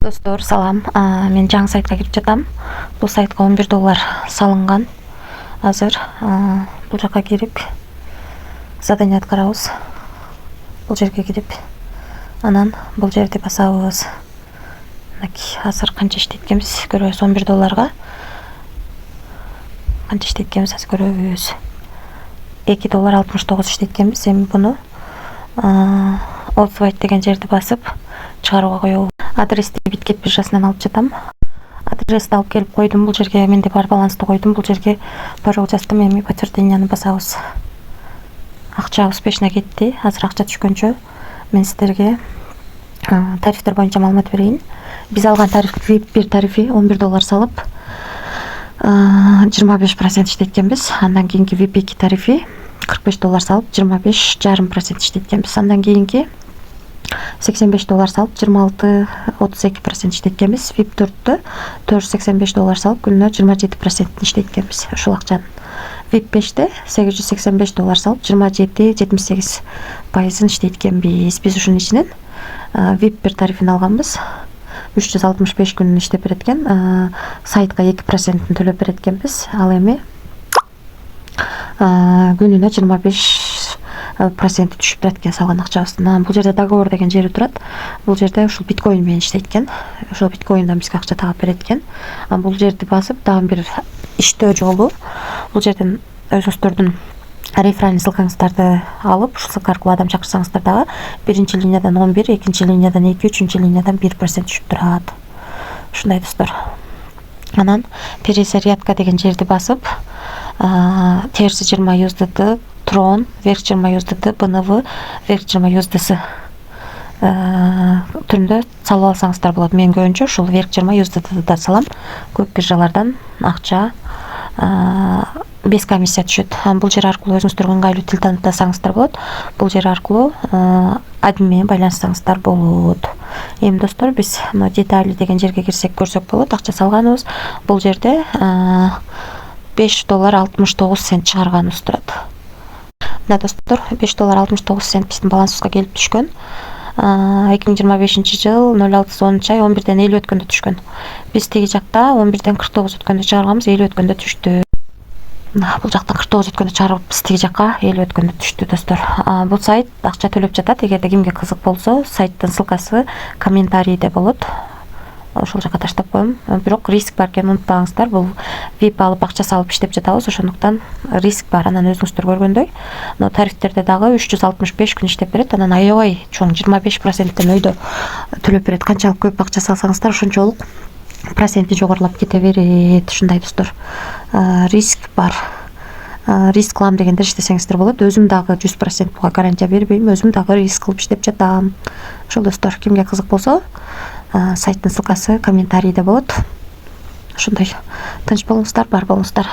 Достор, салам. Мен жаңы сайтқа кирип жатам. Бул сайтка $11 салынган. Азыр бул жакка кирип задание аткарабыз. Бул жерге кирип, анан бул жерди басабыз. Азыр канча иштейт экенбиз көрөбүз. $11 канча иштейт экенбиз азыр көрөбүз. $2.69 иштейт экенбиз. Эми буну Oathside деген жерди басып чыгарууга коебуз. Адрести Биткет биржасынан алып жатам. Адрести алып келип койдум. Бул жерге менде бар балансты койдум. Бул жерге пароль жаздым. Эми подтвержденияны басабыз. Акча успешно кетти. Азыр акча түшкөнчө мен сиздерге тарифтер боюнча маалымат берейин. Биз алган тариф VIP 1 тарифи $11 салып 25% иштейт экенбиз. Андан кийинки VIP 2 тарифи $45 салып 25,5% иштейт экенбиз. Андан кийинки $85 салып 26,32% иштейт экенбиз. VIP 4-тө $485 салып күнүнө 27% иштейт экенбиз. Ушул акчанын. VIP 5-те $885 салып 27,78% иштейт экенбиз. Биз ушунун ичинен VIP 1 тарифин алганбыз. 365 күн иштеп берет экен. Сайтка 2% төлөп берет экенбиз. Ал эми күнүнө 25% түшүп турат экен салган акчабыздан. Бул жерде договор деген жери турат. Бул жерде ушул биткоин менен иштейт экен. Ошол биткоиндан бизге акча тагып берет экен. Бул жерди басып дагы бир иштөө жолу. Бул жерден өзүңүздөрдүн реферальный ссылкаңыздарды алып, ушул ссылка аркылуу адам чакырсаңыздар дагы биринчи линиядан 11, экинчи линиядан 2, үчүнчү линиядан 1% түшүп турат. Ушундай достор. Анан перезарядка деген жерди басып, терси 20 USDT, Tron, верх 20 USDT, BNV, верх 20 USDC түрүндө салып алсаңыздар болот. Мен көбүнчө ушул верх 20 USDT да салам. Көп биржалардан акча без комиссия түшөт. Бул жер аркылуу өзүңүздөр ыңгайлуу тил танытсаңыздар болот. Бул жер аркылуу админ менен байланыссаңыздар болот. Эми достор, биз детали деген жерге кирсек көрсөк болот. Акча салганыбыз. Бул жерде $5.69 чыгарганыбыз турат. Мына достор, $5.69 биздин балансыбызга келип түшкөн. 2025 жыл 06-10 ай 11-ден 50 өткөндө түшкөн. Биз теги жакта 11-ден 49 өткөндө чыгарганбыз, 50 өткөндө түштү. Бул жактан 49 өткөндө чыгарып, биз теги жакка 50 өткөндө түштү достор. Бул сайт акча төлөп жатат. Эгерде кимге кызык болсо, сайттын ссылкасы комментарийде болот. Ошол жакка таштап коем. Бирок риск бар экенин унутпаңыздар. Бул VIP алып акча салып иштеп жатабыз, ошондуктан риск бар. Анан өзүңүздөр көргөндөй, но тарифтерде дагы 365 күн иштеп берет. Анан аябай чоң 25%тен өйдө төлөп берет. Канчалык көп акча салсаңыздар, ошончолук проценти жогорулап кете берет. Ушундай достор. Риск бар. Риск кылам дегендер иштесеңиздер болот. Өзүм дагы 100% буга гарантия бербейм. Өзүм дагы риск кылып иштеп жатам. Ошол достор, кимге кызык болсо, сайттын ссылкасы комментарийде болот. Ушундай. Тынч болуңуздар, бар болуңуздар.